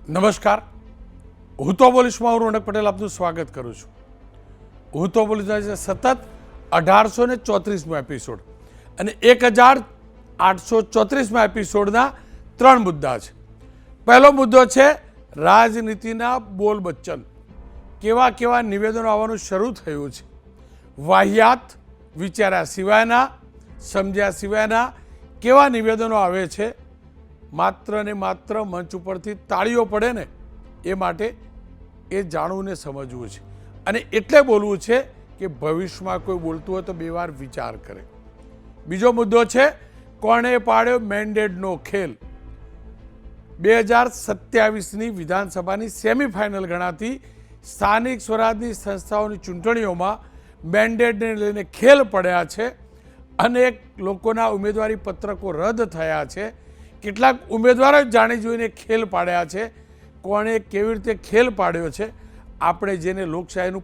નમસ્કાર, હું તો બોલીશમાં હું રોનક પટેલ આપનું સ્વાગત કરું છું. હું તો બોલીશ છે સતત 1834મો એપિસોડ અને 1834મા એપિસોડના 3 મુદ્દા છે. પહેલો મુદ્દો છે રાજનીતિના બોલ બચ્ચન. કેવા કેવા નિવેદનો આવવાનું શરૂ થયું છે. વાહિયાત, વિચાર્યા સિવાયના, સમજ્યા સિવાયના કેવા નિવેદનો આવે છે. માત્ર ને માત્ર મંચ ઉપરથી તાળીઓ પડે ને એ માટે એ જાણવું ને સમજવું છે. અને એટલે બોલવું છે કે ભવિષ્યમાં કોઈ બોલતું હોય તો બે વાર વિચાર કરે. બીજો મુદ્દો છે કોણે પાડ્યો મેન્ડેટનો ખેલ. 2027ની વિધાનસભાની સેમિફાઇનલ ગણાતી સ્થાનિક સ્વરાજની સંસ્થાઓની ચૂંટણીઓમાં મેન્ડેટને લઈને ખેલ પડ્યા છે. અનેક લોકોના ઉમેદવારી પત્રકો રદ થયા છે. કેટલાક ઉમેદવારો જાણી જોઈને ખેલ પાડ્યા છે. કોણે કેવી રીતે ખેલ પાડ્યો છે, આપણે જેને લોકશાહીનું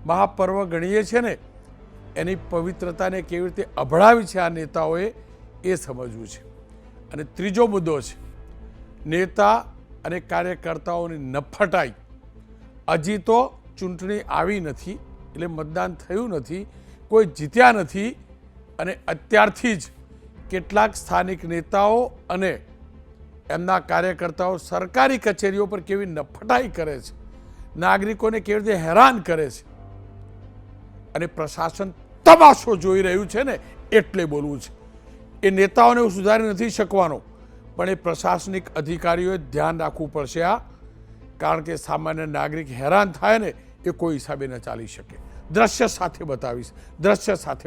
મહાપર્વ ગણીએ છીએ ને એની પવિત્રતાને કેવી રીતે અભડાવી છે આ નેતાઓએ એ સમજવું છે. અને ત્રીજો મુદ્દો છે નેતા અને કાર્યકર્તાઓની નફટાઈ. હજી તો ચૂંટણી આવી નથી એટલે મતદાન થયું નથી, કોઈ જીત્યા નથી અને અત્યારથી જ કેટલાક સ્થાનિક નેતાઓ અને એમના કાર્યકર્તાઓ સરકારી કચેરીઓ પર કેવી નફટાઈ કરે છે, નાગરિકોને કેવી રીતે હેરાન કરે છે અને પ્રશાસન તમાશો જોઈ રહ્યું છે ને એટલે બોલવું છે. એ નેતાઓને સુધારી નથી શકવાનો, પણ એ પ્રશાસનિક અધિકારીઓએ ધ્યાન રાખવું પડશે કારણ કે સામાન્ય નાગરિક હેરાન થાય ને એ કોઈ હિસાબે ન ચાલી શકે. દ્રશ્ય સાથે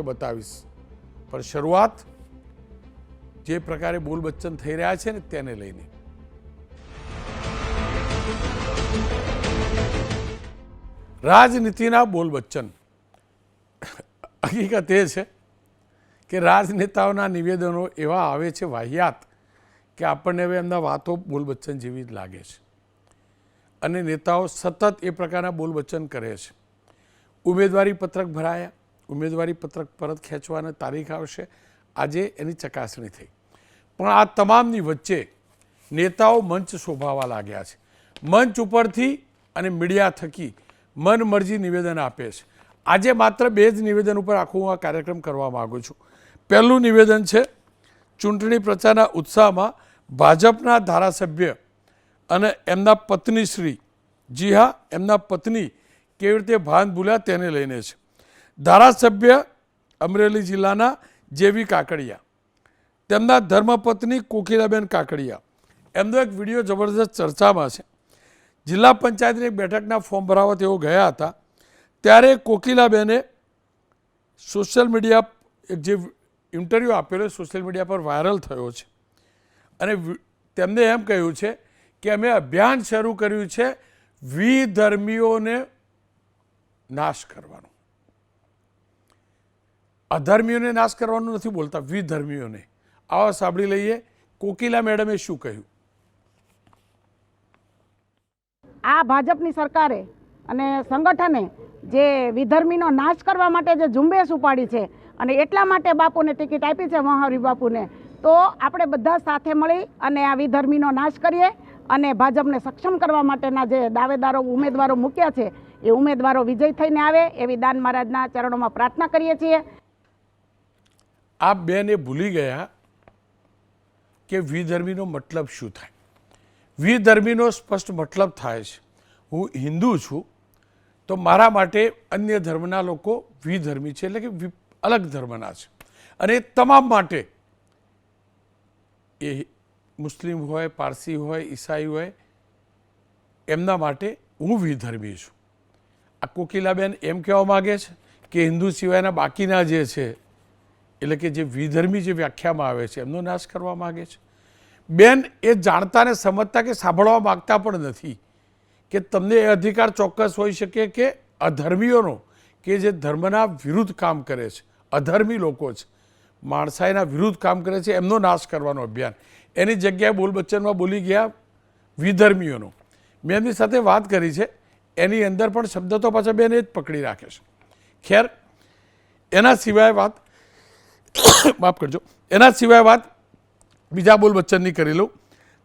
બતાવીશ પણ શરૂઆત જે પ્રકારે બોલ બચ્ચન થઈ રહ્યા છે ને તેને લઈને. રાજનીતિના બોલ બચ્ચન. હકીકત એ છે કે રાજનેતાઓના નિવેદનો એવા આવે છે વાહિયાત કે આપણને હવે એમના વાતો બોલ બચ્ચન જેવી જ લાગે છે. અને નેતાઓ સતત એ પ્રકારના બોલ બચ્ચન કરે છે. ઉમેદવારી પત્રક ભરાયા, ઉમેદવારી પત્રક પરત ખેંચવાની તારીખ આવશે, આજે એની ચકાસણી થઈ. પણ આ તમામની વચ્ચે નેતાઓ મંચ શોભાવા લાગ્યા છે. મંચ ઉપરથી અને મીડિયા થકી મનમરજી નિવેદન આપે છે. આજે માત્ર 2 જ નિવેદન ઉપર આખો હું આ કાર્યક્રમ કરવા માગું છું. પહેલું નિવેદન છે ચૂંટણી પ્રચારના ઉત્સાહમાં ભાજપના ધારાસભ્ય અને એમના પત્નીશ્રી, જી હા એમના પત્ની કેવી રીતે ભાન ભૂલ્યા તેને લઈને છે. ધારાસભ્ય અમરેલી જિલ્લાના જેવી કાકડિયા, તેમના ધર્મપત્ની કોકિલાબેન કાકડિયા, એમનો એક વિડીયો જબરદસ્ત ચર્ચામાં છે. જિલ્લા પંચાયતની એક બેઠકના ફોર્મ ભરાવવા તેઓ ગયા હતા ત્યારે કોકિલાબેને સોશિયલ મીડિયા એક જે ઇન્ટરવ્યૂ આપેલો સોશિયલ મીડિયા પર વાયરલ થયો છે અને તેમને એમ કહ્યું છે કે અમે અભિયાન શરૂ કર્યું છે વિધર્મીઓને નાશ કરવાનો. અધર્મીઓને નાશ કરવાનું નથી બોલતા, વિધર્મીઓને. આવા સાંભળી લઈએ કોકિલા મેડમે શું કહ્યું. આ ભાજપની સરકારે અને સંગઠને જે વિધર્મીનો નાશ કરવા માટે જે ઝુંબેશ ઉપાડી છે અને એટલા માટે બાપુને ટિકિટ આપી છે, મહાવીર બાપુને, તો આપણે બધા સાથે મળી અને આ વિધર્મીનો નાશ કરીએ અને ભાજપને સક્ષમ કરવા માટેના જે દાવેદારો ઉમેદવારો મૂક્યા છે એ ઉમેદવારો વિજય થઈને આવે એવી દાન મહારાજના ચરણોમાં પ્રાર્થના કરીએ છીએ. આ બેને ભૂલી ગયા કે વિધર્મીનો મતલબ શું થાય. વિધર્મીનો સ્પષ્ટ મતલબ થાય છે હું હિન્દુ છું તો મારા માટે અન્ય ધર્મના લોકો વિધર્મી છે, એટલે કે અલગ ધર્મના છે. અને તમામ માટે એ મુસ્લિમ હોય, પારસી હોય, ઈસાઈ હોય, એમના માટે હું વિધર્મી છું. આ કોકિલાબેન એમ કહેવા માગે છે કે હિન્દુ સિવાયના બાકીના જે છે એટલે કે જે વિધર્મી જે વ્યાખ્યામાં આવે છે એમનો નાશ કરવા માગે છે. બેન એ જાણતા ને સમજતા કે સાંભળવા માગતા પણ નથી કે તમને એ અધિકાર ચોક્કસ હોઈ શકે કે અધર્મીઓનો કે જે ધર્મના વિરુદ્ધ કામ કરે છે, અધર્મી લોકો છે, માણસાઈના વિરુદ્ધ કામ કરે છે, એમનો નાશ કરવાનો અભિયાન. એની જગ્યાએ બોલ બચ્ચનમાં બોલી ગયા વિધર્મીઓનો. મેં એમની સાથે વાત કરી છે, એની અંદર પણ શબ્દ તો પાછા બેન એ જ પકડી રાખે છે. ખેર એના સિવાય વાત માફ કરજો, એના સિવાય વાત બીજા બોલ બચ્ચનની કરી લઉં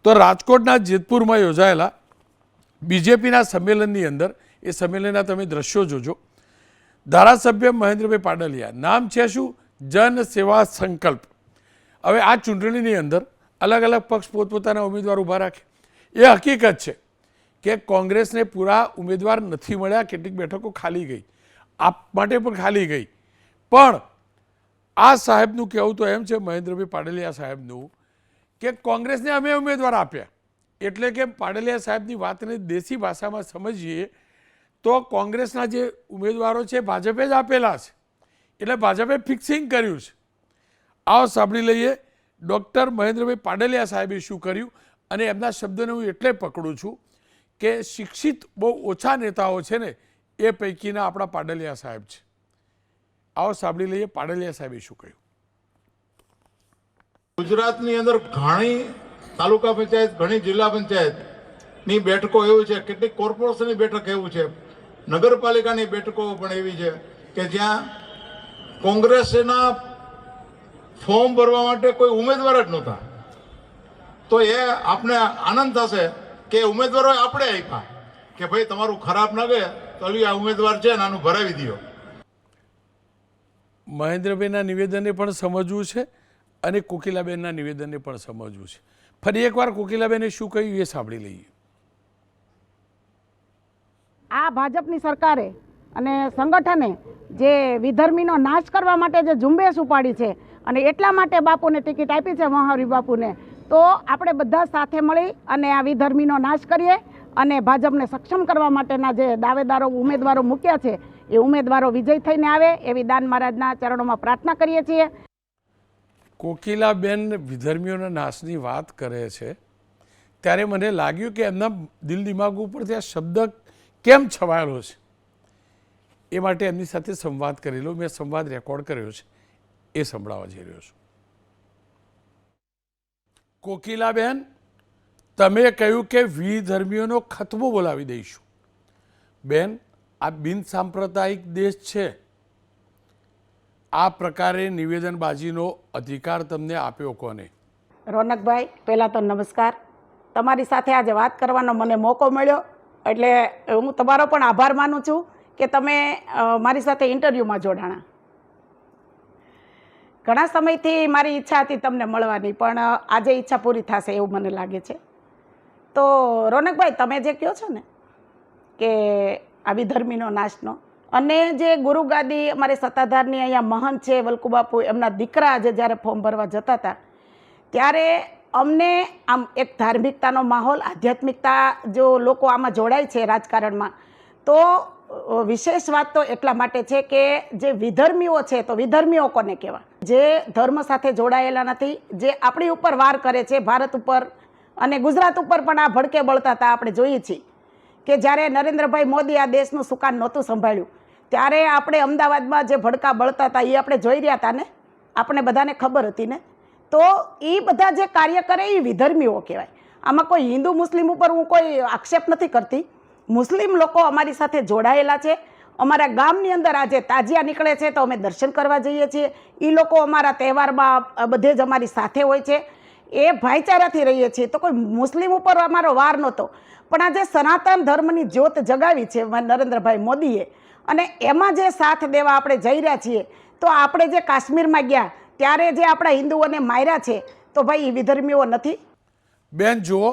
તો રાજકોટના જેતપુરમાં યોજાયેલા બીજેપીના સંમેલનની અંદર, એ સંમેલનના તમે દ્રશ્યો જોજો, ધારાસભ્ય મહેન્દ્રભાઈ પાડલિયા, નામ છે શું? જન સેવા સંકલ્પ. હવે આ ચૂંટણીની અંદર અલગ અલગ પક્ષ પોતપોતાના ઉમેદવાર ઊભા રાખે. એ હકીકત છે કે કોંગ્રેસને પૂરા ઉમેદવાર નથી મળ્યા, કેટલીક બેઠકો ખાલી ગઈ, આપ માટે પણ ખાલી ગઈ. પણ આ સાહેબનું કહેવું તો એમ છે, મહેન્દ્રભાઈ પાડલિયા સાહેબનું, કે કોંગ્રેસને અમે ઉમેદવાર આપ્યા. એટલે કે પાડલિયા સાહેબની વાતને દેશી ભાષામાં સમજીએ તો કોંગ્રેસના જે ઉમેદવારો છે ભાજપે જ આપેલા છે, એટલે ભાજપે ફિક્સિંગ કર્યું છે. આવો સાંભળી લઈએ ડૉક્ટર મહેન્દ્રભાઈ પાડલિયા સાહેબે શું કર્યું. અને એમના શબ્દોને હું એટલે પકડું છું કે શિક્ષિત બહુ ઓછા નેતાઓ છે ને, એ પૈકીના આપણા પાડલિયા સાહેબ છે. આવો સાંભળી લઈએ પાડલિયા સાહેબે શું કહ્યું. ગુજરાતની અંદર ઘણી તાલુકા પંચાયત, ઘણી જિલ્લા પંચાયતની બેઠકો એવી છે, કેટલીક કોર્પોરેશનની બેઠક એવું છે, નગરપાલિકાની બેઠકો પણ એવી છે કે જ્યાં કોંગ્રેસના ફોર્મ ભરવા માટે કોઈ ઉમેદવાર જ નહોતા. તો એ આપને આનંદ થશે કે ઉમેદવારો આપણે આપ્યા કે ભાઈ તમારું ખરાબ ના ગયે તો આ ઉમેદવાર છે આનું ભરાવી દો. મહેન્દ્રભાઈના નિવેદનને પણ સમજવું છે અને કોકિલાબેનના નિવેદનને પણ સમજવું છે. ફરી એકવાર કોકિલાબેને શું કહ્યું એ સાંભળી લઈએ. આ ભાજપની સરકારે અને સંગઠને જે વિધર્મીનો નાશ કરવા માટે જે ઝુંબેશ ઉપાડી છે અને એટલા માટે બાપુને ટિકિટ આપી છે, મહાવીર બાપુને, તો આપણે બધા સાથે મળી અને આ વિધર્મીનો નાશ કરીએ અને ભાજપને સક્ષમ કરવા માટેના જે દાવેદારો ઉમેદવારો મૂક્યા છે એ ઉમેદવારો વિજય થઈને આવે એવી દાન મહારાજના ચરણોમાં પ્રાર્થના કરીએ છીએ. કોકિલાબેન વિધર્મીઓના નાશની વાત કરે છે ત્યારે મને લાગ્યું કે એમના દિલ દિમાગ ઉપર ત્યાં શબ્દ કેમ છવાયેલો છે. એ માટે એમની સાથે સંવાદ કરેલો, મેં સંવાદ રેકોર્ડ કર્યો છે, એ સંભળાવવા જઈ રહ્યો છું. કોકિલાબેન, તમે કહ્યું કે વિધર્મીઓનો ખતમો બોલાવી દઈશું. બેન, આ બિન સાંપ્રદાયિક દેશ છે. આ પ્રકારે નિવેદનબાજીનો અધિકાર તમને આપ્યો કોને? રોનકભાઈ, પહેલાં તો નમસ્કાર. તમારી સાથે આજે વાત કરવાનો મને મોકો મળ્યો એટલે હું તમારો પણ આભાર માનું છું કે તમે મારી સાથે ઇન્ટરવ્યૂમાં જોડાણા. ઘણા સમયથી મારી ઈચ્છા હતી તમને મળવાની, પણ આજે ઈચ્છા પૂરી થશે એવું મને લાગે છે. તો રોનકભાઈ, તમે જે કહો છો ને કે આ વિધર્મીનો નાશનો, અને જે ગુરુગાદી અમારે સત્તાધારની અહીંયા મહંત છે વલ્કુબાપુ, એમના દીકરા આજે જ્યારે ફોર્મ ભરવા જતા હતા ત્યારે અમને આમ એક ધાર્મિકતાનો માહોલ, આધ્યાત્મિકતા, જો લોકો આમાં જોડાય છે રાજકારણમાં, તો વિશેષ વાત તો એટલા માટે છે કે જે વિધર્મીઓ છે, તો વિધર્મીઓ કોને કહેવા? જે ધર્મ સાથે જોડાયેલા નથી, જે આપણી ઉપર વાર કરે છે, ભારત ઉપર અને ગુજરાત ઉપર પણ આ ભડકે બળતા હતા. આપણે જોઈએ છીએ કે જ્યારે નરેન્દ્રભાઈ મોદી આ દેશનું સુકાન નહોતું સંભાળ્યું ત્યારે આપણે અમદાવાદમાં જે ભડકા બળતા હતા એ આપણે જોઈ રહ્યા હતા ને, આપણે બધાને ખબર હતી ને. તો એ બધા જે કાર્ય કરે એ વિધર્મીઓ કહેવાય. આમાં કોઈ હિન્દુ મુસ્લિમ ઉપર હું કોઈ આક્ષેપ નથી કરતી. મુસ્લિમ લોકો અમારી સાથે જોડાયેલા છે. અમારા ગામની અંદર આજે તાજિયા નીકળે છે તો અમે દર્શન કરવા જઈએ છીએ. એ લોકો અમારા તહેવારમાં બધે જ અમારી સાથે હોય છે. એ ભાઈચારાથી રહીએ છીએ. તો કોઈ મુસ્લિમ ઉપર અમારો વાર નહોતો. પણ આજે સનાતન ધર્મની જ્યોત જગાવી છે નરેન્દ્રભાઈ મોદીએ, અને એમાં જે સાથ દેવા આપણે જઈ રહ્યા છીએ, તો આપણે જે કાશ્મીરમાં ગયા ત્યારે જે આપણા હિન્દુઓને માર્યા છે, તો ભાઈ એ વિધર્મીઓ નથી. બેન જુઓ,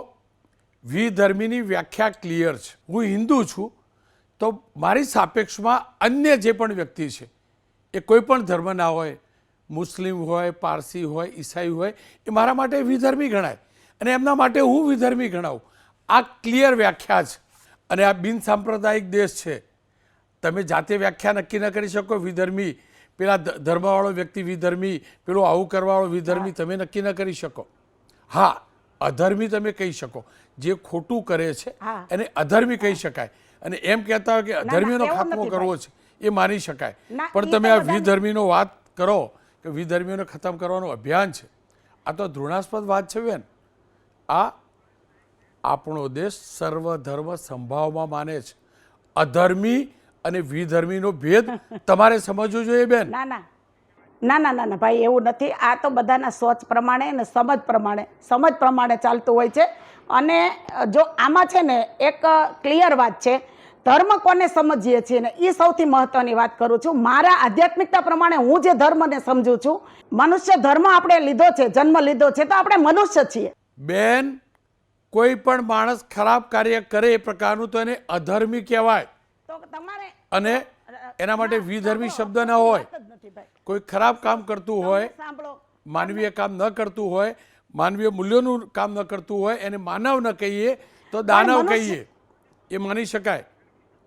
વિધર્મીની વ્યાખ્યા ક્લિયર છે. હું હિન્દુ છું તો મારી સાપેક્ષમાં અન્ય જે પણ વ્યક્તિ છે એ કોઈ પણ ધર્મના હોય, મુસ્લિમ હોય, પારસી હોય, ઈસાઈ હોય, એ મારા માટે વિધર્મી ગણાય અને એમના માટે હું વિધર્મી ગણાવું. આ ક્લિયર વ્યાખ્યા છે. અને આ બિન સાંપ્રદાયિક દેશ છે. તમે જાતે વ્યાખ્યા નક્કી ન કરી શકો. વિધર્મી, પેલા ધર્મવાળો વ્યક્તિ વિધર્મી, પેલો આવું કરવાવાળો વિધર્મી, તમે નક્કી ન કરી શકો. હા, અધર્મી તમે કહી શકો. જે ખોટું કરે છે એને અધર્મી કહી શકાય. અને એમ કહેતા હોય કે અધર્મીનો ખાત્મો કરવો છે એ માની શકાય. પણ તમે આ વિધર્મીનો વાત કરો કે વિધર્મીઓને ખતમ કરવાનું અભિયાન છે, આ તો ધૃણાસ્પદ વાત છે બેન. આ આપણો દેશ સર્વધર્મ સંભાવમાં માને છે. અધર્મી અને વિધર્મીનો ભેદ તમારે સમજવો જોઈએ બેન. ના ના, ના ના ના ના ભાઈ, એવું નથી. આ તો બધાના સોચ પ્રમાણે અને સમજ પ્રમાણે ચાલતું હોય છે. અને જો આમાં છે ને એક ક્લિયર વાત છે, ધર્મ કોને સમજીએ છીએ ને એ સૌથી મહત્વની વાત કરું છું. મારા આધ્યાત્મિકતા પ્રમાણે હું જે ધર્મને સમજું છું, મનુષ્ય ધર્મ આપણે લીધો છે, જન્મ લીધો છે, તો આપણે મનુષ્ય છીએ. બેન, કોઈ પણ માણસ ખરાબ કાર્ય કરે એ પ્રકારનું તો એને અધર્મી કહેવાય. તો તમારે અને એના માટે વિધર્મી શબ્દ ન હોય. કોઈ ખરાબ કામ કરતું હોય, સાંભળો, માનવીય કામ ન કરતું હોય, માનવીય મૂલ્યોનું કામ ન કરતું હોય, એને માનવ ન કહીએ તો દાનવ કહીએ, એ માની શકાય.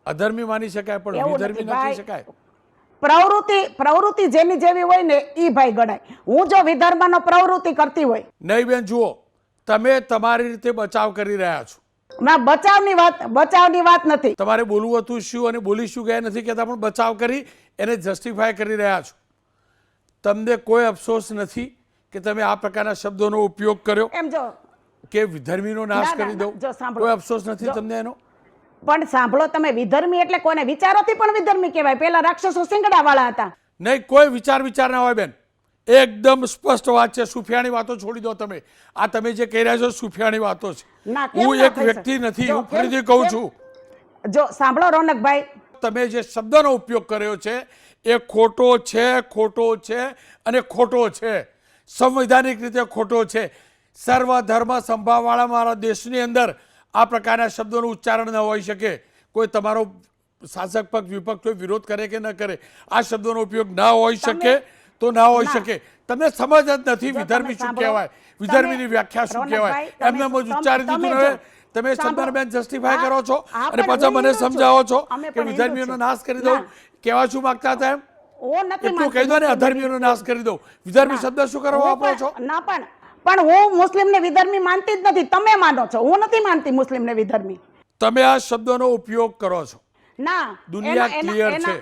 અધર્મી માની શકાય, પણ એવું વિધર્મી નથી ન કહી ભાઈ. શકાય. પ્રવૃત્તિ જેની જેવી હોય ને ઈ ભાઈ ગણાય. હું જો વિધર્મનો પ્રવૃત્તિ કરતી હોય, નહીં બેન, જુઓ, તમે તમારી રીતે બચાવ કરી રહ્યા છો. ના બચાવની વાત નથી. તમારે બોલવું હતું શું અને બોલી શું ગયા નથી કહેતા, પણ બચાવ કરી એને જસ્ટિફાય કરી રહ્યા છો. તમને કોઈ અફસોસ નથી કે તમે આ પ્રકારના શબ્દોનો ઉપયોગ કર્યો એમ જો કે વિધર્મીનો નાશ ના, ના, કરી દો? જો સાંભળો. કોઈ અફસોસ નથી તમને એનો? પણ સાંભળો, તમે વિધર્મી એટલે કોને? વિચારોથી પણ વિધર્મી કહેવાય. પેલા રાક્ષસો સિંગડા વાળા હતા. નહીં, કોઈ વિચાર ના હોય બેન. એકદમ સ્પષ્ટ વાત છે. સુફિયાણી વાતો છોડી દો તમે. આ તમે જે કહી રહ્યા છો સુફિયાણી વાતો છે. ના, કેમ હું ના એક થઈ વ્યક્તિ શકે? નથી, જો, હું ફરીથી કહું છું. જો સાંભળો રોનકભાઈ, તમે જે શબ્દનો ઉપયોગ કર્યો છે એ ખોટો છે અને ખોટો છે. સંવૈધાનિક રીતે ખોટો છે. સર્વ ધર્મ સંભાવવાળા મારા દેશની અંદર આ પ્રકારના શબ્દોનું ઉચ્ચારણ ન હોઈ શકે. કોઈ તમારો શાસક પક્ષ વિપક્ષ કોઈ વિરોધ કરે કે ન કરે, આ શબ્દોનો ઉપયોગ ના હોઈ શકે તો ના હોઈ શકે. તમને સમજ જ નથી વિધર્મી શું કહેવાય, વિધર્મીની વ્યાખ્યા શું કહેવાય. એમને ઉચ્ચારી દીધું હવે તમે શબ્દને બેન જસ્ટિફાય કરો છો અને પાછા મને સમજાવો છો કે વિધર્મીઓનો નાશ કરી દઉં. કહેવા શું માંગતા હતા એમ? એટલું કહી દો ને, અધર્મીઓનો નાશ કરી દો. વિધર્મી શબ્દ શું કરવા વાપરો છો? ના, પણ હું મુસ્લિમને વિધર્મી માનતી જ નથી. તમે માનો છો, હું નથી માનતી મુસ્લિમને વિધર્મી. તમે આ શબ્દોનો ઉપયોગ કરો છો. ના, દુનિયા ક્લિયર છે.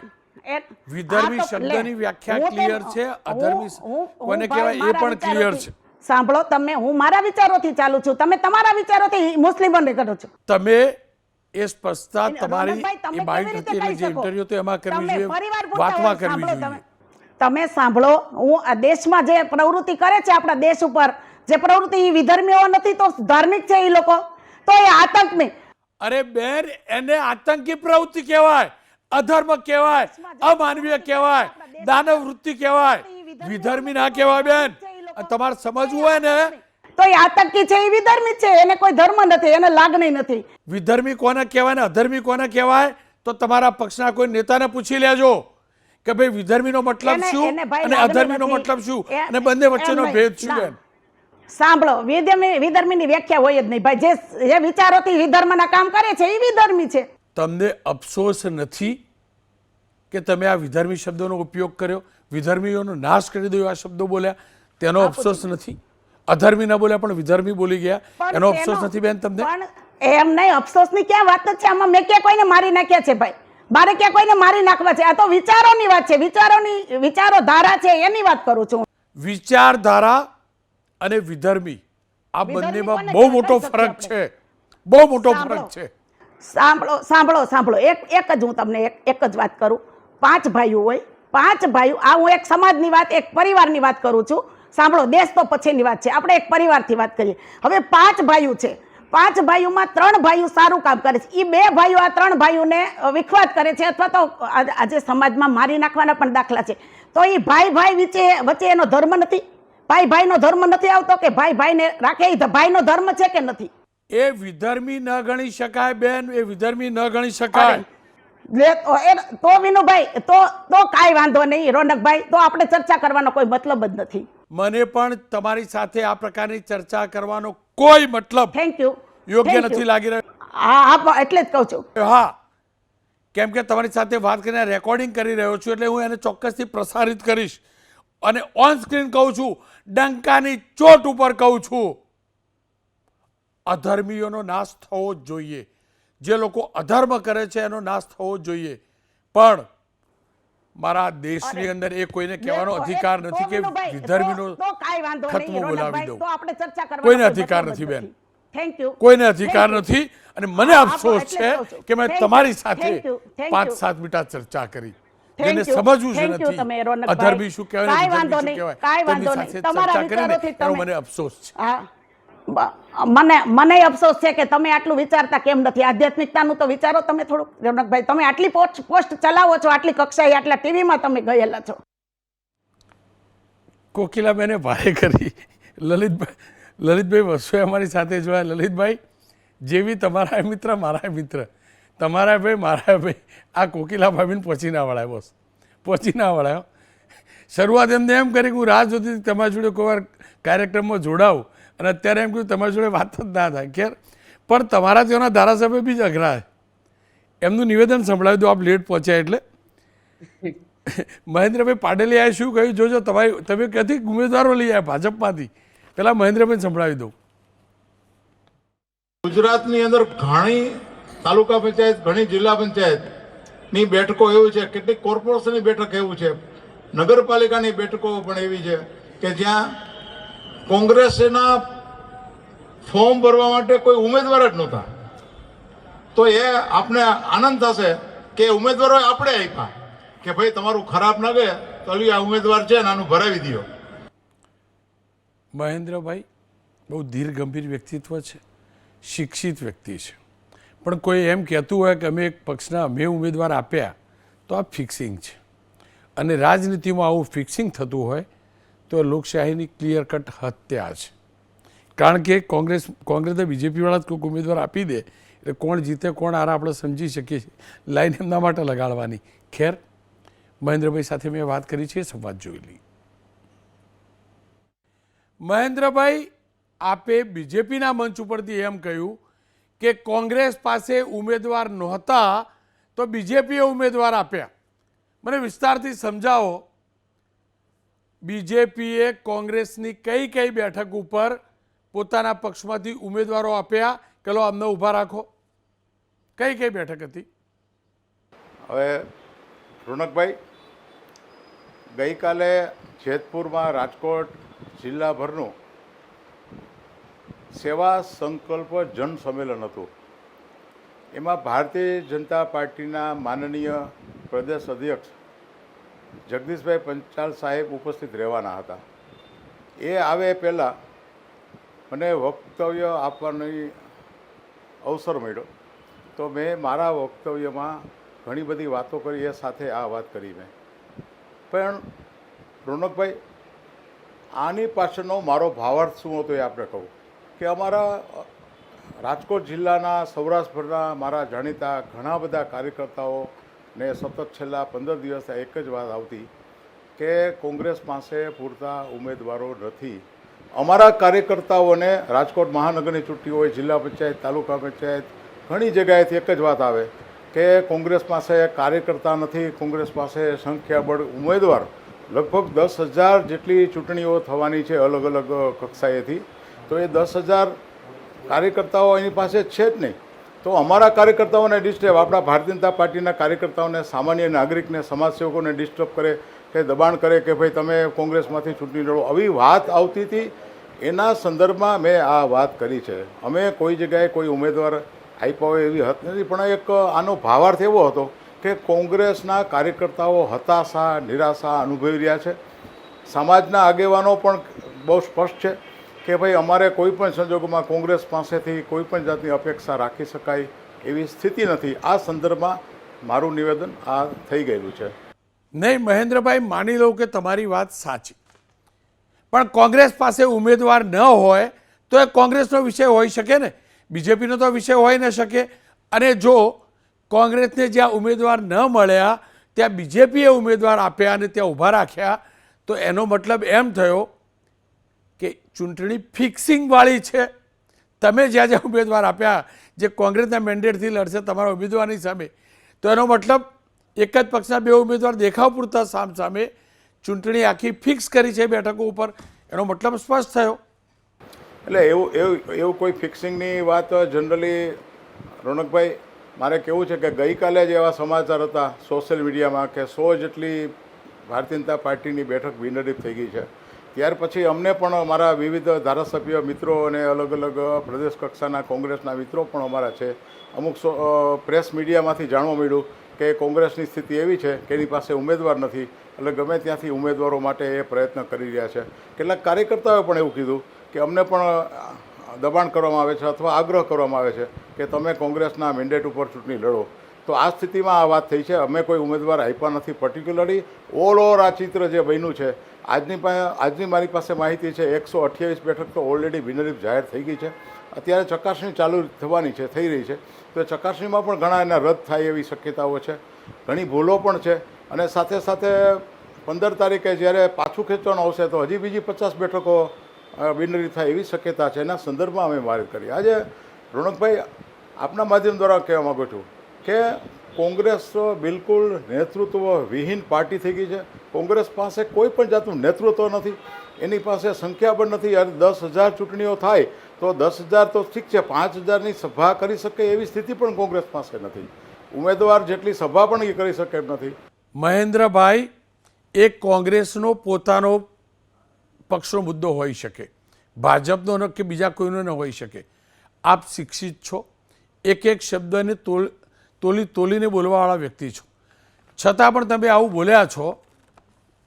વિધર્મી શબ્દની વ્યાખ્યા ક્લિયર છે. અધર્મી કોને કહેવાય એ પણ ક્લિયર છે. સાંભળો, હું મારા વિચારોથી ચાલુ છું, તમે તમારા વિચારોથી મુસ્લિમોને કરો છો. તમે એ સ્પષ્ટતા તમારી એ બાઇટ હતી એટલે જે ઇન્ટરવ્યુ તો એમાં કરવી જોઈએ, વાતમાં કરવી જોઈએ. તમે સાંભળો, હું આ દેશમાં જે પ્રવૃત્તિ કરે છે, આપણા દેશ ઉપર જે પ્રવૃત્તિ, એ વિધર્મીઓ નથી તો ધાર્મિક છે એ લોકો, તો એ આતંકની. અરે બેન, એને આતંકી પ્રવૃત્તિ કહેવાય, અધર્મ કહેવાય, અમાનવીય કહેવાય, દાનવ વૃત્તિ કહેવાય, વિધર્મી ના કહેવાય બેન. તમારે સમજવું હોય ને તો એ આતંકી છે, એ વિધર્મી છે, એને કોઈ ધર્મ નથી, એને લાગણી નથી. વિધર્મી કોને કહેવાય ને અધર્મી કોને કહેવાય તો તમારા પક્ષના કોઈ નેતાને પૂછી લેજો કે ભાઈ વિધર્મીનો મતલબ શું અને અધર્મીનો મતલબ શું અને બંને વચ્ચેનો ભેદ શું બેન? સાંભળો, વિધર્મીની વ્યાખ્યા હોય જ નહીં ભાઈ. જે વિચારોથી વિધર્મના કામ કરે છે એ વિધર્મી છે. તમને અફસોસ નથી કે તમે આ વિધર્મી શબ્દોનો ઉપયોગ કર્યો, વિધર્મીઓનો નાશ કરી દો આ શબ્દો બોલ્યા, તેનો અફસોસ નથી? અધર્મી ન બોલ્યા પણ વિધર્મી બોલી ગયા, એનો અફસોસ નથી બેન તમને? પણ એમ નહીં, અફસોસની ક્યાં વાત જ છે આમાં? મેં ક્યાં કોઈને મારી નાખ્યા છે ભાઈ? મારે ક્યાં કોઈને મારી નાખવા છે? આ તો વિચારોની વાત છે, વિચારોધારા છે, એની વાત કરું છું. વિચારધારા અને વિધર્મી આ બંનેમાં બહુ મોટો ફરક છે, બહુ મોટો ફરક છે. સાંભળો, એક જ હું તમને એક જ વાત કરું. 5 ભાઈઓ હોય, 5 ભાઈઓ, આ હું એક સમાજની વાત, એક પરિવારની વાત કરું છું. સાંભળો, દેશ તો પછીની વાત છે, આપણે એક પરિવારથી વાત કરીએ. હવે 5 ભાઈઓ છે, 5 ભાઈઓમાં 3 ભાઈઓ સારું કામ કરે છે. એ 2 ભાઈઓ આ 3 ભાઈઓને વિખવાદ કરે છે, અથવા તો આજે સમાજમાં મારી નાખવાના પણ દાખલા છે. તો એ ભાઈ વચ્ચે એનો ધર્મ નથી? ભાઈનો ધર્મ નથી આવતો કે ભાઈને રાખે? એ ભાઈનો ધર્મ છે કે નથી? એ વિધર્મી ન ગણી શકાય બેન, એ વિધર્મી ન ગણી શકાય. તો વિનુભાઈ, તો કાંઈ વાંધો નહીં રોનકભાઈ, તો આપણે ચર્ચા કરવાનો કોઈ મતલબ જ નથી. મને પણ તમારી સાથે આ પ્રકારની ચર્ચા કરવાનો કોઈ મતલબ થેન્ક યુ યોગ્ય નથી લાગી રહ્યો. હા, એટલે જ કહું છું. હા, કેમ કે તમારી સાથે વાત કરીને રેકોર્ડિંગ કરી રહ્યો છું એટલે હું એને ચોક્કસથી પ્રસારિત કરીશ અને ઓન સ્ક્રીન કહું છું, ડંકાની ચોટ ઉપર કહું છું, અધર્મીઓનો નાશ થવો જ જોઈએ. જે લોકો અધર્મ કરે છે એનો નાશ થવો જ જોઈએ. પણ મારા દેશની અંદર એ કોઈને કહેવાનો અધિકાર નથી કે વિધર્મીનો ખતમો બોલાવી દો. કોઈને અધિકાર નથી બેન, કોઈને અધિકાર નથી. અને મને અફસોસ છે કે મેં તમારી સાથે 5-7 મિનિટ ચર્ચા કરી. જેને Thank you. સમજવું Thank you છે તમે, નથી રોનકભાઈ. અધર્મી શું કહેવાય કાંઈ ને વાંધો વિધર્મી શું નહીં, કહેવાય કાંઈ તેમની વાંધો સાથે નહીં. તમારા ચર્ચા કરીને વિચારોથી એનો તમે- મને અફસોસ છે. હા મને અફસોસ છે કે તમે આટલું વિચારતા કેમ નથી. આધ્યાત્મિકતાનું તો વિચારો તમે થોડુંક, રોનકભાઈ. તમે આટલી પોસ્ટ ચલાવો છો, આટલી કક્ષાએ, આટલા ટીવીમાં તમે ગયેલા છો. કોકિલાબેને ભારે કરી. લલિતભાઈ વસુએ અમારી સાથે જોયા. લલિતભાઈ, જેવી તમારા મિત્ર મારા મિત્ર, તમારા ભાઈ મારા ભાઈ, આ કોકિલા ભાભીને પહોંચી ના વળાય. બોસ પહોંચી ના વળાયો. શરૂઆત એમને એમ કરી કે હું રાહ જોતી હતી તમારી જોડે કોઈ વાર કાર્યક્રમમાં જોડાવું, અને અત્યારે એમ કહ્યું તમારી જોડે વાત જ ના થાય. ખેર, પણ તમારા ત્યાંના ધારાસભ્ય બી જ અઘરા. એમનું નિવેદન સંભળાવી દો, આપ લેટ પહોંચ્યા એટલે. મહેન્દ્રભાઈ પાટેલિયાએ શું કહ્યું જોજો. તમે ક્યાંથી ઉમેદવારો લઈ આવ્યા ભાજપમાંથી, પેલા મહેન્દ્રભાઈ સંભળાવી દો. ગુજરાતની અંદર ઘણી તાલુકા પંચાયત, ઘણી જિલ્લા પંચાયતની બેઠકો એવી છે, કેટલીક કોર્પોરેશનની બેઠક એવું છે, નગરપાલિકાની બેઠકો પણ એવી છે કે જ્યાં કોંગ્રેસના ફોર્મ ભરવા માટે કોઈ ઉમેદવાર જ નહોતા. તો એ આપને આનંદ થશે કે ઉમેદવારો આપણે આપ્યા કે ભાઈ તમારું ખરાબ ના ગયે તો આ ઉમેદવાર છે ને આનું ભરાવી દો. મહેન્દ્રભાઈ બહુ ધીર ગંભીર વ્યક્તિત્વ છે, શિક્ષિત વ્યક્તિ છે, પણ કોઈ એમ કહેતું હોય કે અમે એક પક્ષના અમે ઉમેદવાર આપ્યા તો આ ફિક્સિંગ છે. અને રાજનીતિમાં આવું ફિક્સિંગ થતું હોય તો લોકશાહીની ક્લિયર કટ હત્યા છે. કારણ કે કોંગ્રેસે બીજેપીવાળા જ કોઈક ઉમેદવાર આપી દે એટલે કોણ જીતે કોણ હારે આપણે સમજી શકીએ છીએ. લાઈન એમના માટે લગાડવાની. ખેર, મહેન્દ્રભાઈ સાથે મેં વાત કરી છે, સંવાદ જોઈ લઈ. મહેન્દ્રભાઈ, આપે બીજેપીના મંચ ઉપરથી એમ કહ્યું કે કોંગ્રેસ પાસે ઉમેદવાર નહોતા તો બીજેપીએ ઉમેદવાર આપ્યા. મને વિસ્તારથી સમજાવો, બીજેપીએ કોંગ્રેસની કઈ કઈ બેઠક ઉપર પોતાના પક્ષમાંથી ઉમેદવારો આપ્યા કે લો અમને ઊભા રાખો? કઈ કઈ બેઠક હતી? હવે રોનકભાઈ, ગઈકાલે જેતપુરમાં રાજકોટ જિલ્લાભરનું સેવા સંકલ્પ જન સંમેલન હતું. એમાં ભારતીય જનતા પાર્ટીના માનનીય પ્રદેશ અધ્યક્ષ જગદીશભાઈ પંચાલ સાહેબ ઉપસ્થિત રહેવાના હતા. એ આવે પહેલાં મને વક્તવ્ય આપવાની અવસર મળ્યો, તો મેં મારા વક્તવ્યમાં ઘણી બધી વાતો કરી, એ સાથે આ વાત કરી મેં. પણ રોનકભાઈ, આની પાછળનો મારો ભાવાર્થ શું હતો એ આપણે કહું કે અમારા રાજકોટ જિલ્લાના સૌરાષ્ટ્રભરના મારા જાણીતા ઘણા બધા કાર્યકર્તાઓને સતત છેલ્લા 15 દિવસથી એક જ વાત આવતી કે કોંગ્રેસ પાસે પૂરતા ઉમેદવારો નથી. અમારા કાર્યકર્તાઓને રાજકોટ મહાનગરની ચૂંટણી હોય, જિલ્લા પંચાયત, તાલુકા પંચાયત, ઘણી જગ્યાએથી એક જ વાત આવે કે કોંગ્રેસ પાસે કાર્યકર્તા નથી, કોંગ્રેસ પાસે સંખ્યાબળ ઉમેદવાર લગભગ 10,000 જેટલી ચૂંટણીઓ થવાની છે અલગ અલગ કક્ષાએથી, તો એ 10,000 કાર્યકર્તાઓ એની પાસે છે જ નહીં. તો અમારા કાર્યકર્તાઓને ડિસ્ટર્બ, આપણા ભારતીય જનતા પાર્ટીના કાર્યકર્તાઓને, સામાન્ય નાગરિકને, સમાજસેવકોને ડિસ્ટર્બ કરે કે દબાણ કરે કે ભાઈ તમે કોંગ્રેસમાંથી ચૂંટણી લડો, આવી વાત આવતી હતી. એના સંદર્ભમાં મેં આ વાત કરી છે. અમે કોઈ જગ્યાએ કોઈ ઉમેદવાર આપ્યા હોય એવી હત નથી, પણ એક આનો ભાવાર્થ એવો હતો કે કોંગ્રેસના કાર્યકર્તાઓ હતાશા, નિરાશા અનુભવી રહ્યા છે. સમાજના આગેવાનો પણ બહુ સ્પષ્ટ છે કે ભાઈ અમારે કોઈ પણ સંજોગોમાં કોંગ્રેસ પાસેથી કોઈ પણ જાતની અપેક્ષા રાખી શકાય એવી સ્થિતિ નથી. આ સંદર્ભમાં મારું નિવેદન આ થઈ ગયેલું છે. નહીં મહેન્દ્રભાઈ, માની લઉં કે તમારી વાત સાચી, પણ કોંગ્રેસ પાસે ઉમેદવાર ન હોય તો એ કોંગ્રેસનો વિષય હોઈ શકે ને, બીજેપીનો તો વિષય હોઈ ન શકે. અને જો કોંગ્રેસને જ્યાં ઉમેદવાર ન મળ્યા ત્યાં બીજેપીએ ઉમેદવાર આપ્યા અને ત્યાં ઊભા રાખ્યા, તો એનો મતલબ એમ થયો કે ચૂંટણી ફિક્સિંગવાળી છે. તમે જ્યાં જ્યાં ઉમેદવાર આપ્યા જે કોંગ્રેસના મેન્ડેટથી લડશે તમારા ઉમેદવારની સામે, તો એનો મતલબ એક જ પક્ષના બે ઉમેદવાર દેખાવ પૂરતા સામસામે ચૂંટણી આખી ફિક્સ કરી છે બેઠકો ઉપર, એનો મતલબ સ્પષ્ટ થયો. એટલે એવું કોઈ ફિક્સિંગની વાત જનરલી રોનકભાઈ મારે કહેવું છે કે ગઈકાલે જ એવા સમાચાર હતા સોશિયલ મીડિયામાં કે 100 જેટલી ભારતીય જનતા પાર્ટીની બેઠક બિનહરીફ થઈ ગઈ છે. ત્યાર પછી અમને પણ મારા વિવિધ ધારાસભ્ય મિત્રો અને અલગ અલગ પ્રદેશ કક્ષાના કોંગ્રેસના મિત્રો પણ અમારા છે, અમુક પ્રેસ મીડિયામાંથી જાણવા મળ્યું કે કોંગ્રેસની સ્થિતિ એવી છે કે એની પાસે ઉમેદવાર નથી, એટલે ગમે ત્યાંથી ઉમેદવારો માટે એ પ્રયત્ન કરી રહ્યા છે. કેટલાક કાર્યકર્તાઓએ પણ એવું કીધું કે અમને પણ દબાણ કરવામાં આવે છે અથવા આગ્રહ કરવામાં આવે છે કે તમે કોંગ્રેસના મેન્ડેટ ઉપર ચૂંટણી લડો. તો આ સ્થિતિમાં આ વાત થઈ છે. અમે કોઈ ઉમેદવાર આપ્યા નથી. પર્ટિક્યુલરલી ઓલ ઓવર આ ચિત્ર જે બન્યું છે, આજની મારી પાસે માહિતી છે 128 બેઠક તો ઓલરેડી બિનહરીફ જાહેર થઈ ગઈ છે. અત્યારે ચકાસણી ચાલુ થવાની છે, થઈ રહી છે. તો ચકાસણીમાં પણ ઘણા એના રદ થાય એવી શક્યતાઓ છે, ઘણી ભૂલો પણ છે. અને સાથે સાથે 15 તારીખે જ્યારે પાછું ખેંચવાનું આવશે તો હજી બીજી 50 બેઠકો બિનહરીફ થાય એવી શક્યતા છે. એના સંદર્ભમાં અમે વાત કરી. આજે રોનકભાઈ, આપના માધ્યમ દ્વારા કહેવા માગું છું કે કોંગ્રેસ બિલકુલ નેતૃત્વ વિહીન પાર્ટી થઈ ગઈ છે. કોંગ્રેસ પાસે કોઈ પણ જાતનું નેતૃત્વ નથી, એની પાસે સંખ્યાબળ નથી. યાર 10,000 ચૂંટણીઓ થાય તો 10,000 તો ઠીક છે, 5,000ની સભા કરી શકે એવી સ્થિતિ પણ કોંગ્રેસ પાસે નથી. ઉમેદવાર જેટલી સભા પણ એ કરી શકે એમ નથી. મહેન્દ્રભાઈ, એક કોંગ્રેસનો પોતાનો પક્ષનો મુદ્દો હોઈ શકે, ભાજપનો ન કે બીજા કોઈનો ન હોઈ શકે. આપ શિક્ષિત છો, એક એક શબ્દને તોલીને બોલવાવાળા વ્યક્તિ છો, છતાં પણ તમે આવું બોલ્યા છો,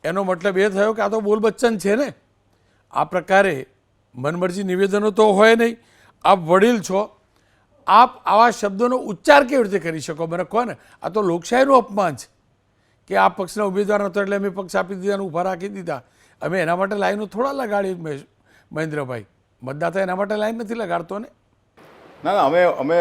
એનો મતલબ એ થયો કે આ તો બોલ બચ્ચન છે ને. આ પ્રકારે મનમરજી નિવેદનો તો હોય નહીં. આપ વડીલ છો, આપ આવા શબ્દોનો ઉચ્ચાર કેવી રીતે કરી શકો? મને કહો ને. આ તો લોકશાહીનું અપમાન છે કે આ પક્ષના ઉમેદવાર નહોતો એટલે અમે પક્ષ આપી દીધા, ઊભા રાખી દીધા. અમે એના માટે લાઈનો થોડા લગાડી મહેન્દ્રભાઈ. મતદાતા એના માટે લાઈન નથી લગાડતો ને. ના, અમે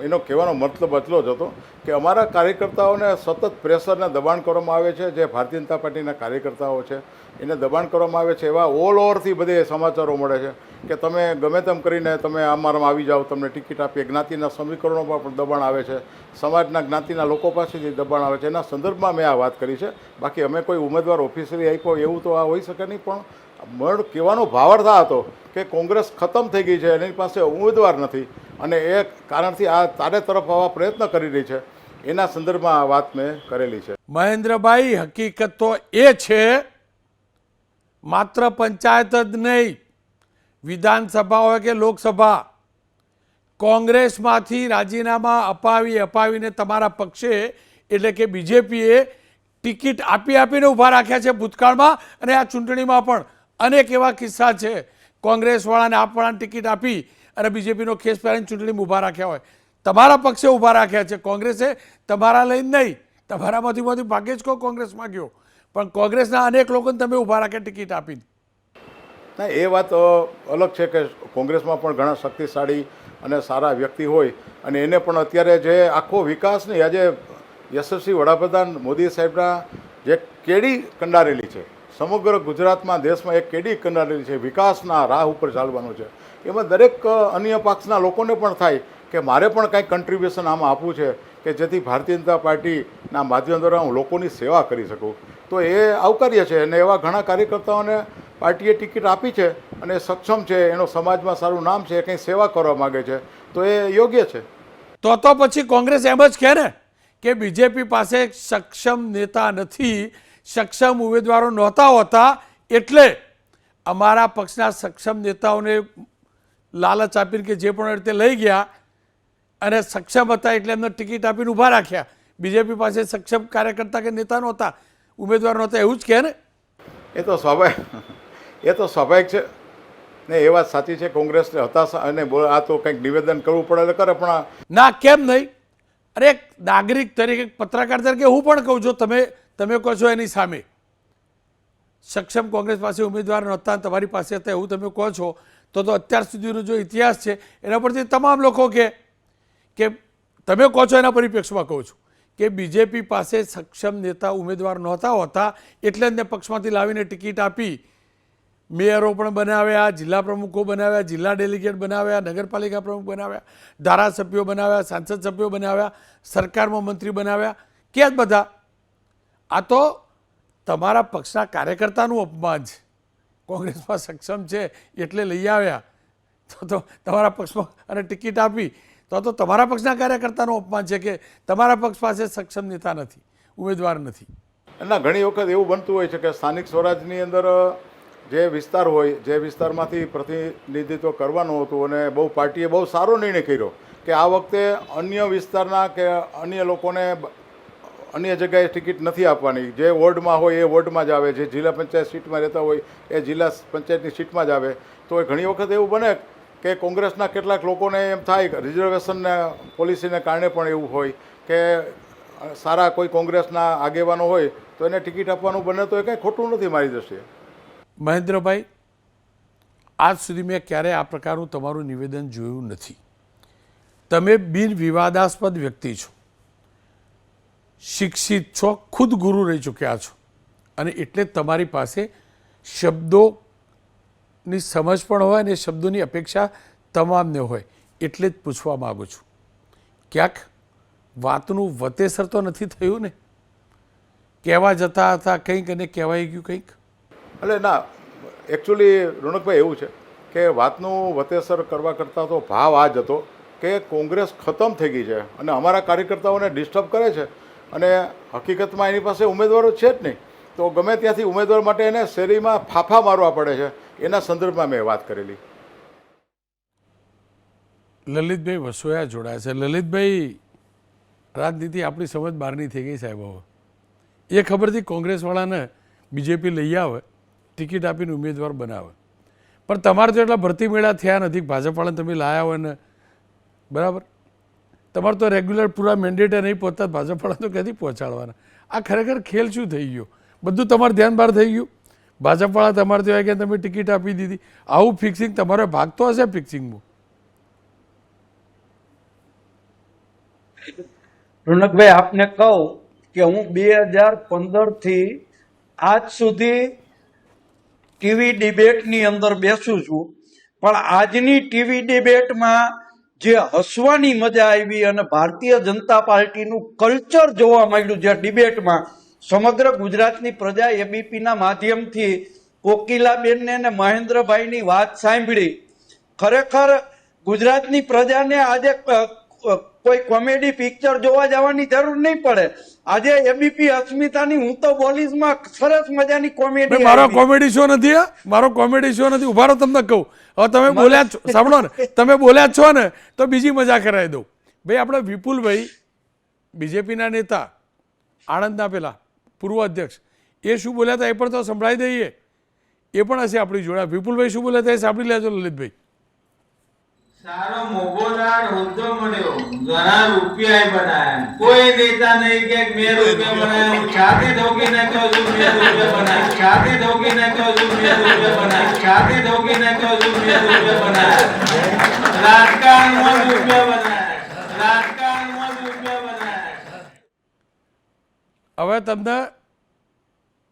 એનો કહેવાનો મતલબ એટલો જ હતો કે અમારા કાર્યકર્તાઓને સતત પ્રેશરને દબાણ કરવામાં આવે છે. જે ભારતીય જનતા પાર્ટીના કાર્યકર્તાઓ છે એને દબાણ કરવામાં આવે છે. એવા ઓલ ઓવરથી બધે સમાચારો મળે છે કે તમે ગમે તેમ કરીને તમે અમારામાં આવી જાઓ, તમને ટિકિટ આપીએ. જ્ઞાતિના સમીકરણોમાં પણ દબાણ આવે છે, સમાજના જ્ઞાતિના લોકો પાસેથી દબાણ આવે છે. એના સંદર્ભમાં મેં આ વાત કરી છે. બાકી અમે કોઈ ઉમેદવાર ઓફિશિયલી આપ્યો એવું તો આ હોઈ શકે નહીં. પણ કહેવાનો ભાવાર્થ આ હતો કે કોંગ્રેસ ખતમ થઈ ગઈ છે, એની પાસે ઉમેદવાર નથી અને એ કારણથી આ તારે તરફ આવા પ્રયત્ન કરી રહી છે. એના સંદર્ભમાં આ વાત મેં કરેલી છે. મહેન્દ્રભાઈ, હકીકત તો એ છે, માત્ર પંચાયત જ નહીં, વિધાનસભા હોય કે લોકસભા, કોંગ્રેસમાંથી રાજીનામા અપાવીને તમારા પક્ષે એટલે કે બીજેપીએ ટિકિટ આપીને ઊભા રાખ્યા છે ભૂતકાળમાં, અને આ ચૂંટણીમાં પણ અનેક એવા કિસ્સા છે. કોંગ્રેસવાળાને આપવાળાને ટિકિટ આપી અને બીજેપીનો ખેસ પહેરીને ચૂંટણીમાં ઊભા રાખ્યા હોય. તમારા પક્ષે ઊભા રાખ્યા છે. કોંગ્રેસે તમારા લઈને નહીં, તમારામાંથી ભાગ્યે જ કોંગ્રેસમાં ગયો, પણ કોંગ્રેસના અનેક લોકોને તમે ઊભા રાખ્યા ટિકિટ આપીને. ના, એ વાત અલગ છે કે કોંગ્રેસમાં પણ ઘણા શક્તિશાળી અને સારા વ્યક્તિ હોય અને એને પણ અત્યારે જે આખો વિકાસ નહીં, આજે યશસ્વી વડાપ્રધાન મોદી સાહેબના જે કેડી કંડારેલી છે, સમગ્ર ગુજરાતમાં દેશમાં એક કેડી કંડારેલી છે, વિકાસના રાહ ઉપર ચાલવાનું છે. એમાં દરેક અન્ય પક્ષના લોકોને પણ થાય કે મારે પણ કંઈક કન્ટ્રીબ્યુશન આમાં આપવું છે કે જેથી ભારતીય જનતા પાર્ટીના માધ્યમ દ્વારા હું લોકોની સેવા કરી શકું. તો એ આવકાર્ય છે અને એવા ઘણા કાર્યકર્તાઓને પાર્ટીએ ટિકિટ આપી છે અને સક્ષમ છે, એનો સમાજમાં સારું નામ છે, કંઈ સેવા કરવા માગે છે, તો એ યોગ્ય છે. તો પછી કોંગ્રેસ એમ જ કહે ને કે બીજેપી પાસે સક્ષમ નેતા નથી, સક્ષમ ઉમેદવારો નહોતા હોતા એટલે અમારા પક્ષના સક્ષમ નેતાઓને લાલચ આપીને કે જે પણ રીતે લઈ ગયા અને સક્ષમ હતા એટલે એમને ટિકિટ આપીને ઊભા રાખ્યા. બીજેપી પાસે સક્ષમ કાર્યકર્તા કે નેતા નહોતા, ઉમેદવાર નહોતા, એવું જ કહે ને. એ તો સ્વાભાવિક છે ને. એ વાત સાચી છે. કોંગ્રેસને હતાશા અને આ તો કંઈક નિવેદન કરવું પડે એટલે કરે, પણ ના, કેમ નહીં? અરે એક નાગરિક તરીકે, પત્રકાર તરીકે હું પણ કહું છું, તમે કહો છો એની સામે સક્ષમ કોંગ્રેસ પાસે ઉમેદવાર નહોતા, તમારી પાસે હતા એવું તમે કહો છો, તો અત્યાર સુધીનો જો ઇતિહાસ છે એના પરથી તમામ લોકો કે તમે કહો છો એના પરિપ્રેક્ષમાં કહું છું કે બીજેપી પાસે સક્ષમ નેતા ઉમેદવાર નહોતા હોતા એટલે એમને પક્ષમાંથી લાવીને ટિકિટ આપી. મેયરો પણ બનાવ્યા, જિલ્લા પ્રમુખો બનાવ્યા, જિલ્લા ડેલિગેટ બનાવ્યા, નગરપાલિકા પ્રમુખ બનાવ્યા, ધારાસભ્યો બનાવ્યા, સાંસદ સભ્યો બનાવ્યા, સરકારમાં મંત્રી બનાવ્યા. ક્યાં જ બધા? આ તો તમારા પક્ષના કાર્યકર્તાનું અપમાન છે. કોંગ્રેસમાં સક્ષમ છે એટલે લઈ આવ્યા તો તમારા પક્ષમાં અને ટિકિટ આપી તો તમારા પક્ષના કાર્યકર્તાનું અપમાન છે કે તમારા પક્ષ પાસે સક્ષમ નેતા નથી, ઉમેદવાર નથી. ના, ઘણી વખત એવું બનતું હોય છે કે સ્થાનિક સ્વરાજની અંદર જે વિસ્તાર હોય, જે વિસ્તારમાંથી પ્રતિનિધિત્વ કરવાનું હતું અને પાર્ટીએ બહુ સારો નિર્ણય કર્યો કે આ વખતે અન્ય વિસ્તારના કે અન્ય લોકોને અન્ય જગ્યાએ ટિકિટ નથી આપવાની. જે વોર્ડમાં હોય એ વોર્ડમાં જ આવે, જે જિલ્લા પંચાયત સીટમાં રહેતા હોય એ જિલ્લા પંચાયતની સીટમાં જ આવે. તો ઘણી વખત એવું બને કે કોંગ્રેસના કેટલાક લોકોને એમ થાય રિઝર્વેશનના પોલિસીને કારણે પણ એવું હોય કે સારા કોઈ કોંગ્રેસના આગેવાનો હોય તો એને ટિકિટ આપવાનું બને, તો એ કંઈ ખોટું નથી મારી દ્રષ્ટિએ. મહેન્દ્રભાઈ, આજ સુધી મેં ક્યારેય આ પ્રકારનું તમારું નિવેદન જોયું નથી. તમે બિન વિવાદાસ્પદ વ્યક્તિ છો, શિક્ષિત છો, ખુદ ગુરુ રહી ચૂક્યા છો, અને એટલે જ તમારી પાસે શબ્દોની સમજ પણ હોય અને શબ્દોની અપેક્ષા તમામને હોય. એટલે જ પૂછવા માગું છું, ક્યાંક વાતનું વતેસર તો નથી થયું ને? કહેવા જતા હતા કંઈક અને કહેવાઈ ગયું કંઈક? એટલે ના, એકચ્યુઅલી રોનકભાઈ એવું છે કે વાતનું વતેસર કરવા કરતાં તો ભાવ આ જ હતો કે કોંગ્રેસ ખતમ થઈ ગઈ છે અને અમારા કાર્યકર્તાઓને ડિસ્ટર્બ કરે છે, અને હકીકતમાં એની પાસે ઉમેદવારો છે જ નહીં. તો ગમે ત્યાંથી ઉમેદવાર માટે એને શેરીમાં ફાફા મારવા પડે છે. એના સંદર્ભમાં મેં વાત કરેલી. લલિતભાઈ વસોયા જોડાયા છે. લલિતભાઈ, રાજનીતિ આપણી સમજ બહારની થઈ ગઈ સાહેબ. હવે એ ખબરથી કોંગ્રેસવાળાને બીજેપી લઈ આવે, ટિકિટ આપીને ઉમેદવાર બનાવે, પણ તમારે તો એટલા ભરતી મેળા થયા નથી. ભાજપવાળાને તમે લાયા હોય ને, બરાબર? તમારે તો રેગ્યુલર પૂરા મેન્ડેટે નહીં પહોંચતા, ભાજપવાળા તો ક્યાંથી પહોંચાડવાના? આ ખરેખર ખેલ શું થઈ ગયો? બધું તમારું ધ્યાન બહાર થઈ ગયું. ભાજપવાળા તમારે ત્યાં કે તમે ટિકિટ આપી દીધી. આવું ફિક્સિંગ તમારો ભાગ તો હશે ફિક્સિંગમાં. રોનકભાઈ, આપને કહું કે હું 2015 થી આજ સુધી ટીવી ડિબેટની અંદર બેસું છું, પણ આજની ટીવી ડિબેટમાં જે હસવાની મજા આવી અને ભારતીય જનતા પાર્ટીનું કલ્ચર જોવા મળ્યું, જે ડિબેટમાં સમગ્ર ગુજરાતની પ્રજા એબીપીના માધ્યમથી કોકિલાબેનને અને મહેન્દ્રભાઈની વાત સાંભળી. ખરેખર ગુજરાતની પ્રજાને આજે કોઈ કોમેડી પિક્ચર જોવા જવાની જરૂર નહીં પડે. આજે એબીપી અસ્મિતાની હું તો બોલીઝમાં સરસ મજાની કોમેડી. મારો કોમેડી શો નથી, મારો કોમેડી શો નથી. ઉભા રહો, તમને કહું. હવે તમે બોલ્યા છો, સાંભળો ને, તમે બોલ્યા છો ને, તો બીજી મજા કરાવી દઉં. ભાઈ, આપણે વિપુલભાઈ, બીજેપીના નેતા, આણંદના પેલા પૂર્વ અધ્યક્ષ, એ શું બોલ્યા હતા એ પણ તો સંભળાવી દઈએ. એ પણ હશે આપણી જોડે. વિપુલભાઈ શું બોલ્યા હતા એ સાંભળી લેજો લલિતભાઈ. સારો મોભોદાર હોદ્દો મળ્યો, ઘણા રૂપિયા બનાયા, કોઈ દેતા નહીં કે મેં રૂપિયા બનાયા, હું છાતી ઠોકીને કહું છું મેં રૂપિયા બનાયા, છાતી ઠોકીને કહું છું મેં રૂપિયા બનાયા, છાતી ઠોકીને કહું છું મેં રૂપિયા બનાયા, રાજકારણમાં રૂપિયા બનાયા, રાજકારણમાં રૂપિયા બનાયા. હવે તમને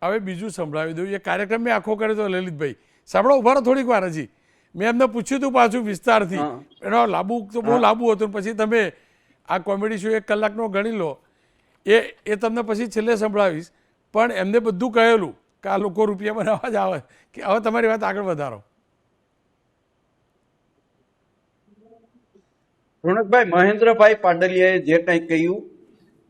હવે બીજું સંભળાવી દઉં. એ કાર્યક્રમ મેં આખો કર્યો હતો લલિતભાઈ. સાંભળો, ઉભા રહો થોડીક વાર. હજી મેં એમને પૂછ્યું હતું પાછું વિસ્તારથી. એનો લાંબુ તો બહુ લાંબુ હતું. પછી તમે આ કોમેડી શો 1 કલાકનો ગણી લો. એ તમને પછી છેલ્લે સંભળાવીશ. પણ એમને બધું કહેલું કે આ લોકો રૂપિયા બનાવવા જ આવે. કે હવે તમારી વાત આગળ વધારો. રોનકભાઈ, મહેન્દ્રભાઈ પાડલિયાએ જે કંઈ કહ્યું,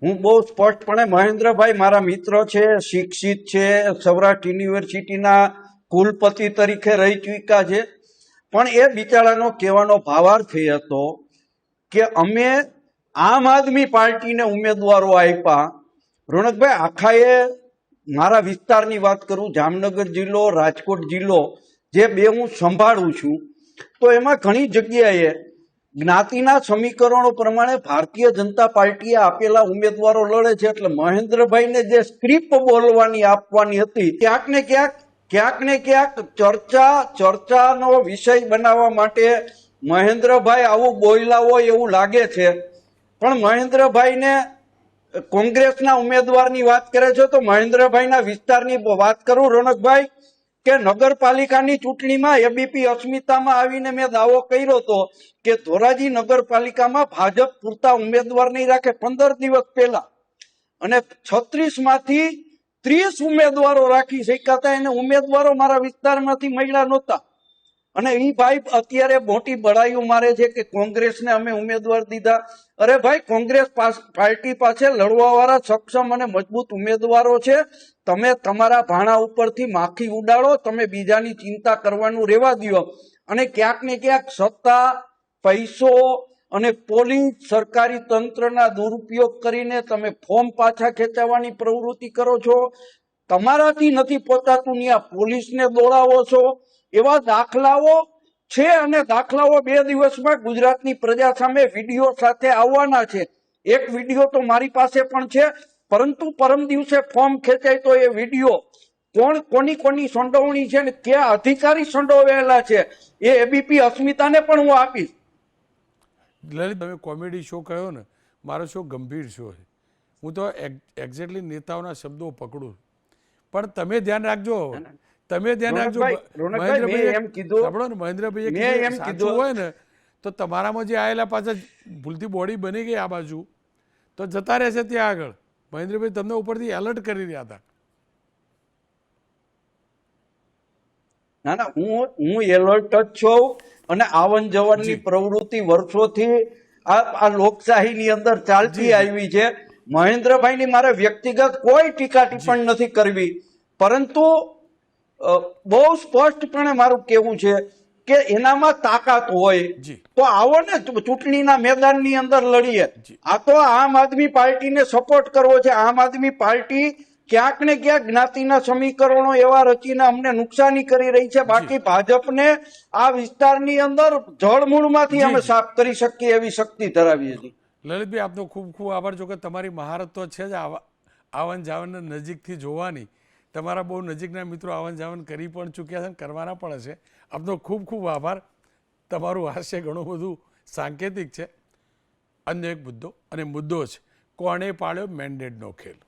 હું બહુ સ્પષ્ટપણે, મહેન્દ્રભાઈ મારા મિત્ર છે, શિક્ષિત છે, સૌરાષ્ટ્ર યુનિવર્સિટીના કુલપતિ તરીકે રહી ચૂક્યા છે. પણ એ બિચારાનો કહેવાનો ભાવાર્થ એ હતો કે અમે આમ આદમી પાર્ટીને ઉમેદવારો આપ્યા. રોનકભાઈ, આખાએ મારા વિસ્તારની વાત કરું, જામનગર જિલ્લો, રાજકોટ જિલ્લો, જે બે હું સંભાળું છું, તો એમાં ઘણી જગ્યાએ જ્ઞાતિના સમીકરણો પ્રમાણે ભારતીય જનતા પાર્ટીએ આપેલા ઉમેદવારો લડે છે. એટલે મહેન્દ્રભાઈને જે સ્ક્રિપ્ટ બોલવાની આપવાની હતી, ક્યાંક ને ક્યાંક ચર્ચાનો વિષય બનાવવા માટે મહેન્દ્રભાઈ આવું બોલ્યા હોય એવું લાગે છે. પણ મહેન્દ્રભાઈને કોંગ્રેસના ઉમેદવારની વાત કરે છે, તો મહેન્દ્રભાઈના વિસ્તારની વાત કરું રોનકભાઈ, કે નગરપાલિકાની ચૂંટણીમાં એબીપી અસ્મિતામાં આવીને મેં દાવો કર્યો હતો કે ધોરાજી નગરપાલિકામાં ભાજપ પૂરતા ઉમેદવાર નહીં રાખે 15 દિવસ પહેલા, અને 36 માંથી 30 ઉમેદવારો રાખી શક્યા હતા. એને ઉમેદવારો મારા વિસ્તારમાંથી મળ્યા નહોતા. અને એ ભાઈ અત્યારે મોટી બડાઈઓ મારે છે કે કોંગ્રેસને અમે ઉમેદવાર દીધા. અરે ભાઈ, કોંગ્રેસ પાર્ટી પાસે લડવા વાળા સક્ષમ અને મજબૂત ઉમેદવારો છે. તમે તમારા ભાણા ઉપરથી માખી ઉડાડો, તમે બીજાની ચિંતા કરવાનું રહેવા દો. અને ક્યાંક ને ક્યાંક સત્તા, પૈસો અને પોલીસ સરકારી તંત્રના દુરુપયોગ કરીને તમે ફોર્મ પાછા ખેંચાવવાની પ્રવૃત્તિ કરો છો. તમારાથી નથી પોતાતું ત્યાં પોલીસને દોડાવો છો. એવા દાખલાઓ છે અને દાખલાઓ 2 દિવસમાં ગુજરાતની પ્રજા સામે વિડીયો સાથે આવવાના છે. એક વિડીયો તો મારી પાસે પણ છે, પરંતુ પરમ દિવસે ફોર્મ ખેંચાય તો એ વિડીયો કોની સંડોવણી છે ને કયા અધિકારી સંડોવાયેલા છે એ એબીપી અસ્મિતાને પણ હું આપીશ. લલિત, તમે કોમેડી શો કહ્યો ને, મારો શો ગંભીર શો છે. હું તો એક્ઝેક્ટલી નેતાઓના શબ્દો પકડું, પણ તમે ધ્યાન રાખજો, તમે ધ્યાન રાખજો. સાંભળો ને, મહેન્દ્રભાઈએ સાચું હોય ને તો તમારામાં જે આવેલા પાછા ભૂલથી બોડી બની ગઈ આ બાજુ તો જતા રહેશે ત્યાં આગળ. મહેન્દ્રભાઈ તમને ઉપરથી એલર્ટ કરી રહ્યા હતા. ના ના, હું એલર્ટ જ છું. અને આવન જવનની પ્રવૃત્તિ વર્ષોથી આ લોકશાહીની અંદર ચાલતી આવી છે. મહેન્દ્રભાઈની મારે વ્યક્તિગત કોઈ ટીકા ટિપ્પણી નથી કરવી, પરંતુ બહુ સ્પષ્ટપણે મારું કહેવું છે કે એનામાં તાકાત હોય તો આવો ને ચૂંટણીના મેદાનની અંદર લડીએ. આ તો આમ આદમી પાર્ટીને સપોર્ટ કરવો છે. આમ આદમી પાર્ટી ક્યાંક ને ક્યાંક જ્ઞાતિના સમીકરણો એવા રચીને અમને નુકસાની કરી રહી છે. બાકી ભાજપને આ વિસ્તારની અંદર જળમૂળમાંથી અમે સાફ કરી શકીએ એવી શક્તિ ધરાવીએ છીએ. લલિતભાઈ, આપનો ખૂબ ખૂબ આભાર. જો કે તમારી મહારત તો છે જ આવન જાવનને નજીકથી જોવાની. તમારા બહુ નજીકના મિત્રો આવન જાવન કરી પણ ચૂક્યા છે, કરવાના પણ હશે. આપનો ખૂબ ખૂબ આભાર. તમારું હાસ્ય ઘણું બધું સાંકેતિક છે. અન્ય એક મુદ્દો, અને મુદ્દો છે કોણે પાડ્યો મેન્ડેટનો ખેલ.